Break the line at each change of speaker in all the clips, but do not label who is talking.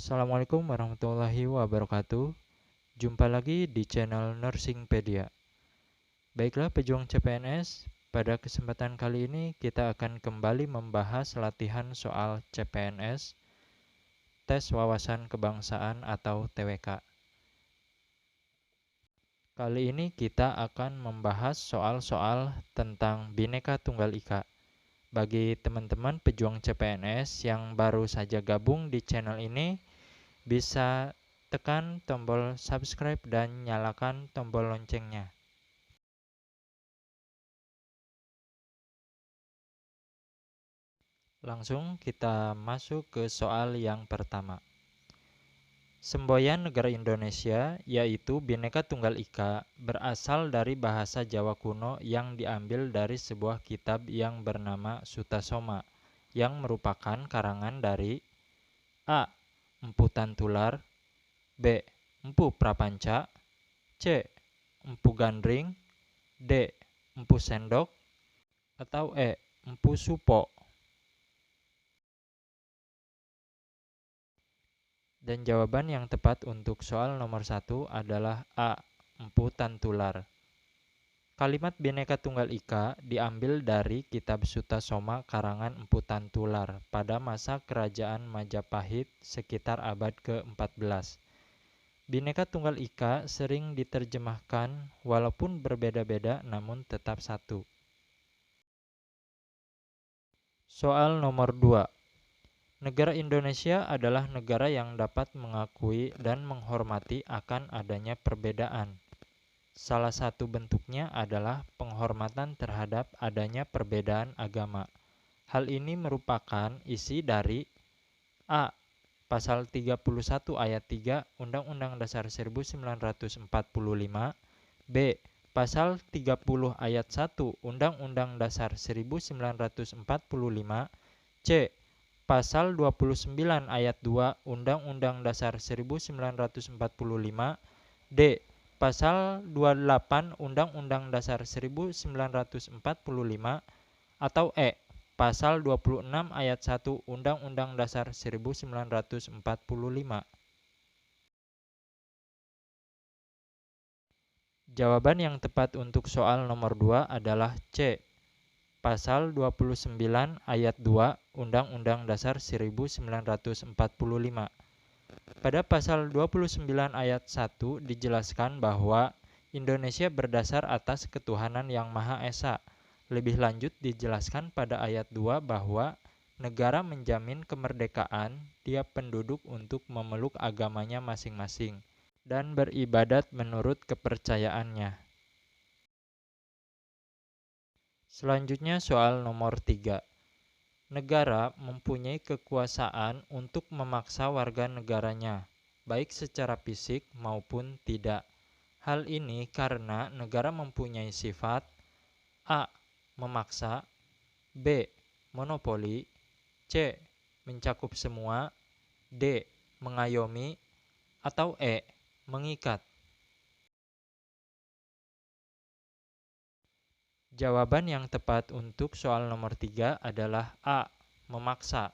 Assalamualaikum warahmatullahi wabarakatuh. Jumpa lagi di channel Nursingpedia. Baiklah pejuang CPNS, pada kesempatan kali ini kita akan kembali membahas latihan soal CPNS, tes wawasan kebangsaan atau TWK. Kali ini kita akan membahas soal-soal tentang Bhinneka Tunggal Ika. Bagi teman-teman pejuang CPNS yang baru saja gabung di channel ini, bisa tekan tombol subscribe dan nyalakan tombol loncengnya. Langsung kita masuk ke soal yang pertama. Semboyan negara Indonesia, yaitu Bhinneka Tunggal Ika, berasal dari bahasa Jawa kuno yang diambil dari sebuah kitab yang bernama Sutasoma, yang merupakan karangan dari A. Empu Tantular, B. Empu Prapanca, C. Empu Gandring, D. Empu Sendok, atau E. Empu Supo. Dan jawaban yang tepat untuk soal nomor 1 adalah A. Empu Tantular. Kalimat Bhinneka Tunggal Ika diambil dari kitab Sutasoma karangan Empu Tantular pada masa kerajaan Majapahit sekitar abad ke-14. Bhinneka Tunggal Ika sering diterjemahkan walaupun berbeda-beda namun tetap satu. Soal nomor 2. Negara Indonesia adalah negara yang dapat mengakui dan menghormati akan adanya perbedaan. Salah satu bentuknya adalah penghormatan terhadap adanya perbedaan agama. Hal ini merupakan isi dari A. Pasal 31 ayat 3 Undang-Undang Dasar 1945, B. Pasal 30 ayat 1 Undang-Undang Dasar 1945, C. Pasal 29 ayat 2 Undang-Undang Dasar 1945, D. Pasal 28 Undang-Undang Dasar 1945, atau E. Pasal 26 ayat 1 Undang-Undang Dasar 1945. Jawaban yang tepat untuk soal nomor 2 adalah C. Pasal 29 ayat 2 Undang-Undang Dasar 1945. Pada pasal 29 ayat 1 dijelaskan bahwa Indonesia berdasar atas ketuhanan yang Maha Esa. Lebih lanjut dijelaskan pada ayat 2 bahwa negara menjamin kemerdekaan tiap penduduk untuk memeluk agamanya masing-masing dan beribadat menurut kepercayaannya. Selanjutnya soal nomor 3. Negara mempunyai kekuasaan untuk memaksa warga negaranya, baik secara fisik maupun tidak. Hal ini karena negara mempunyai sifat A. Memaksa, B. Monopoli, C. Mencakup semua, D. Mengayomi, atau E. Mengikat. Jawaban yang tepat untuk soal nomor 3 adalah A. Memaksa.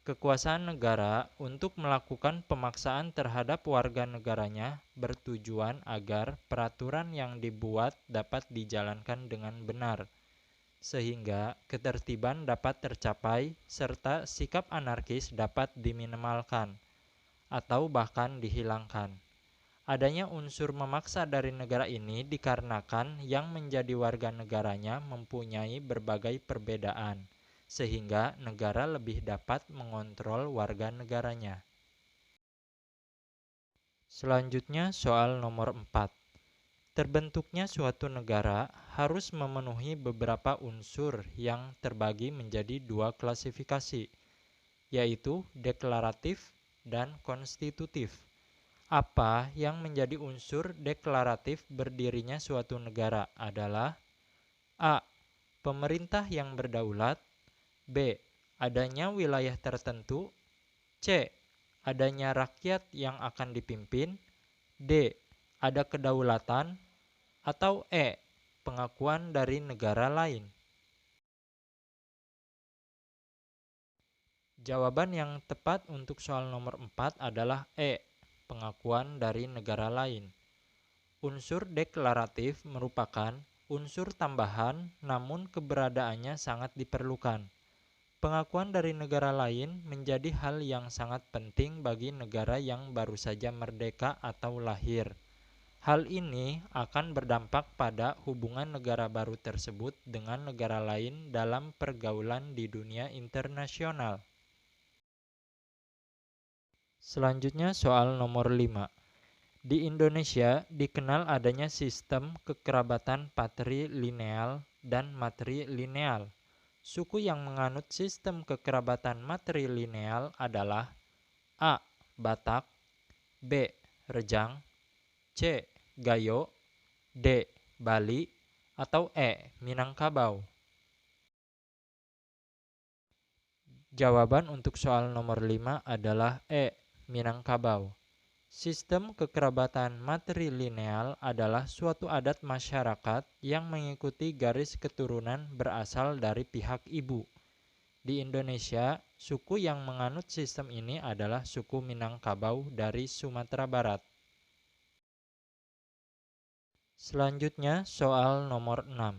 Kekuasaan negara untuk melakukan pemaksaan terhadap warga negaranya bertujuan agar peraturan yang dibuat dapat dijalankan dengan benar, sehingga ketertiban dapat tercapai serta sikap anarkis dapat diminimalkan atau bahkan dihilangkan. Adanya unsur memaksa dari negara ini dikarenakan yang menjadi warga negaranya mempunyai berbagai perbedaan, sehingga negara lebih dapat mengontrol warga negaranya. Selanjutnya soal nomor 4. Terbentuknya suatu negara harus memenuhi beberapa unsur yang terbagi menjadi dua klasifikasi, yaitu deklaratif dan konstitutif. Apa yang menjadi unsur deklaratif berdirinya suatu negara adalah A. Pemerintah yang berdaulat, B. Adanya wilayah tertentu, C. Adanya rakyat yang akan dipimpin, D. Ada kedaulatan, atau E. Pengakuan dari negara lain. Jawaban yang tepat untuk soal nomor 4 adalah E, pengakuan dari negara lain. Unsur deklaratif merupakan unsur tambahan namun keberadaannya sangat diperlukan. Pengakuan dari negara lain menjadi hal yang sangat penting bagi negara yang baru saja merdeka atau lahir. Hal ini akan berdampak pada hubungan negara baru tersebut dengan negara lain dalam pergaulan di dunia internasional. Selanjutnya soal nomor 5. Di Indonesia dikenal adanya sistem kekerabatan patrilineal dan matrilineal. Suku yang menganut sistem kekerabatan matrilineal adalah A. Batak, B. Rejang, C. Gayo, D. Bali, atau E. Minangkabau. Jawaban untuk soal nomor 5 adalah E. Minangkabau. Sistem kekerabatan matrilineal adalah suatu adat masyarakat yang mengikuti garis keturunan berasal dari pihak ibu. Di Indonesia, suku yang menganut sistem ini adalah suku Minangkabau dari Sumatera Barat. Selanjutnya soal nomor 6.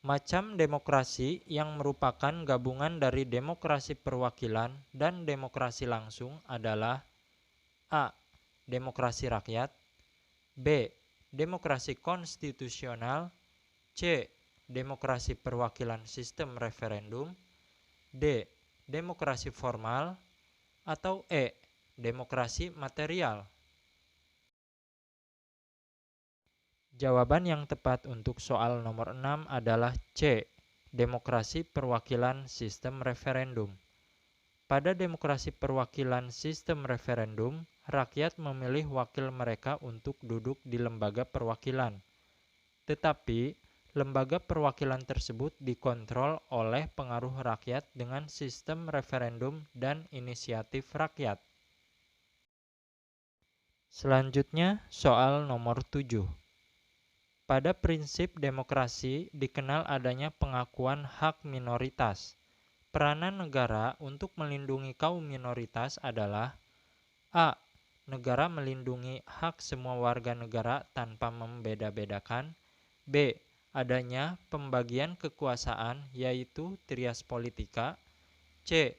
Macam demokrasi yang merupakan gabungan dari demokrasi perwakilan dan demokrasi langsung adalah A. Demokrasi rakyat, B. Demokrasi konstitusional, C. Demokrasi perwakilan sistem referendum, D. Demokrasi formal, atau E. Demokrasi material. Jawaban yang tepat untuk soal nomor 6 adalah C. Demokrasi perwakilan sistem referendum. Pada demokrasi perwakilan sistem referendum, rakyat memilih wakil mereka untuk duduk di lembaga perwakilan. Tetapi, lembaga perwakilan tersebut dikontrol oleh pengaruh rakyat dengan sistem referendum dan inisiatif rakyat. Selanjutnya, soal nomor 7. Pada prinsip demokrasi dikenal adanya pengakuan hak minoritas. Peranan negara untuk melindungi kaum minoritas adalah A. Negara melindungi hak semua warga negara tanpa membeda-bedakan. B. Adanya pembagian kekuasaan yaitu trias politika. C.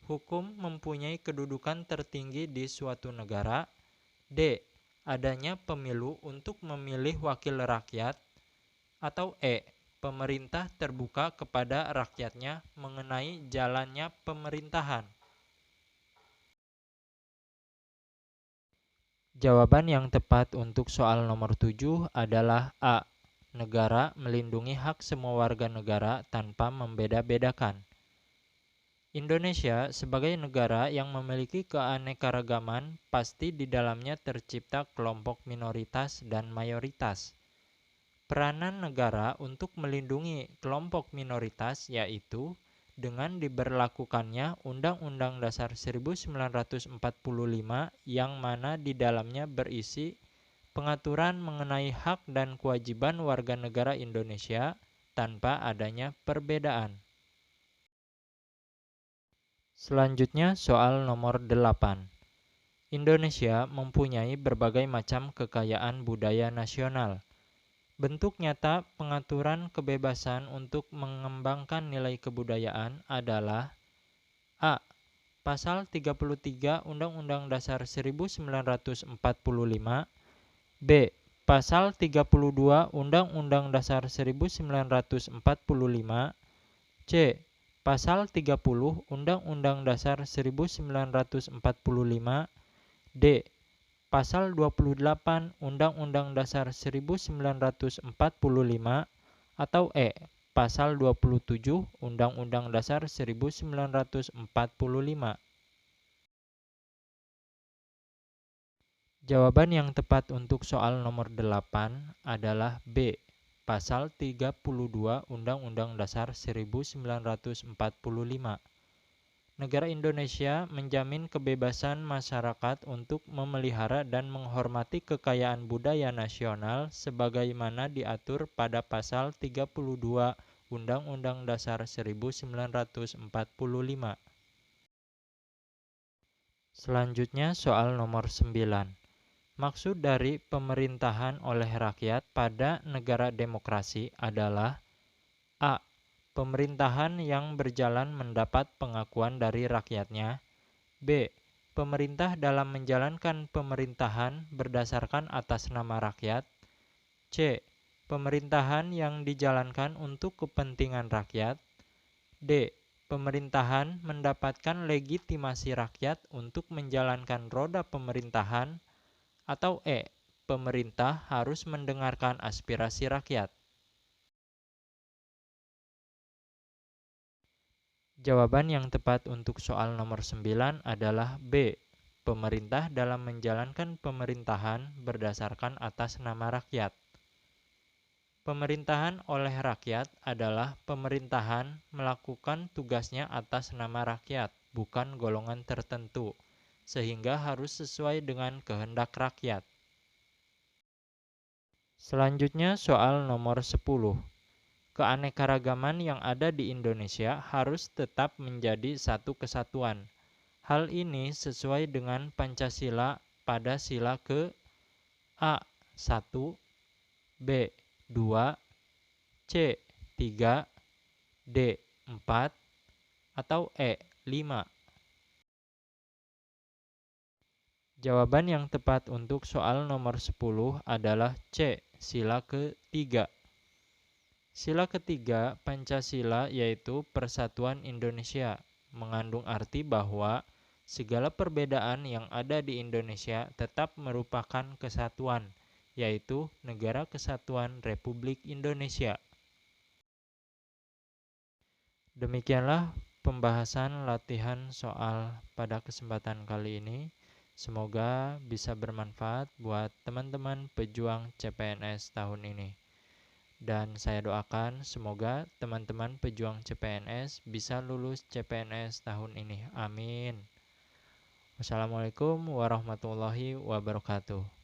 Hukum mempunyai kedudukan tertinggi di suatu negara. D. Adanya pemilu untuk memilih wakil rakyat. Atau E. Pemerintah terbuka kepada rakyatnya mengenai jalannya pemerintahan. Jawaban yang tepat untuk soal nomor 7 adalah A. Negara melindungi hak semua warga negara tanpa membeda-bedakan. Indonesia sebagai negara yang memiliki keanekaragaman pasti di dalamnya tercipta kelompok minoritas dan mayoritas. Peranan negara untuk melindungi kelompok minoritas yaitu dengan diberlakukannya Undang-Undang Dasar 1945 yang mana di dalamnya berisi pengaturan mengenai hak dan kewajiban warga negara Indonesia tanpa adanya perbedaan. Selanjutnya soal nomor 8. Indonesia mempunyai berbagai macam kekayaan budaya nasional. Bentuk nyata pengaturan kebebasan untuk mengembangkan nilai kebudayaan adalah A. Pasal 33 Undang-Undang Dasar 1945, B. Pasal 32 Undang-Undang Dasar 1945, C. Pasal 30 Undang-Undang Dasar 1945, D. Pasal 28 Undang-Undang Dasar 1945, atau E. Pasal 27 Undang-Undang Dasar 1945. Jawaban yang tepat untuk soal nomor 8 adalah B. Pasal 32 Undang-Undang Dasar 1945. Negara Indonesia menjamin kebebasan masyarakat untuk memelihara dan menghormati kekayaan budaya nasional sebagaimana diatur pada Pasal 32 Undang-Undang Dasar 1945. Selanjutnya soal nomor 9. Maksud dari pemerintahan oleh rakyat pada negara demokrasi adalah A. Pemerintahan yang berjalan mendapat pengakuan dari rakyatnya. B. Pemerintah dalam menjalankan pemerintahan berdasarkan atas nama rakyat. C. Pemerintahan yang dijalankan untuk kepentingan rakyat. D. Pemerintahan mendapatkan legitimasi rakyat untuk menjalankan roda pemerintahan. Atau E. Pemerintah harus mendengarkan aspirasi rakyat. Jawaban yang tepat untuk soal nomor 9 adalah B. Pemerintah dalam menjalankan pemerintahan berdasarkan atas nama rakyat. Pemerintahan oleh rakyat adalah pemerintahan melakukan tugasnya atas nama rakyat, bukan golongan tertentu, sehingga harus sesuai dengan kehendak rakyat. Selanjutnya soal nomor 10. Keanekaragaman yang ada di Indonesia harus tetap menjadi satu kesatuan. Hal ini sesuai dengan Pancasila pada sila ke A. 1, B. 2, C. 3, D. 4, atau E. 5. Jawaban yang tepat untuk soal nomor 10 adalah C. Sila ke-3. Sila ketiga Pancasila yaitu Persatuan Indonesia, mengandung arti bahwa segala perbedaan yang ada di Indonesia tetap merupakan kesatuan, yaitu Negara Kesatuan Republik Indonesia. Demikianlah pembahasan latihan soal pada kesempatan kali ini. Semoga bisa bermanfaat buat teman-teman pejuang CPNS tahun ini. Dan saya doakan semoga teman-teman pejuang CPNS bisa lulus CPNS tahun ini. Amin. Wassalamualaikum warahmatullahi wabarakatuh.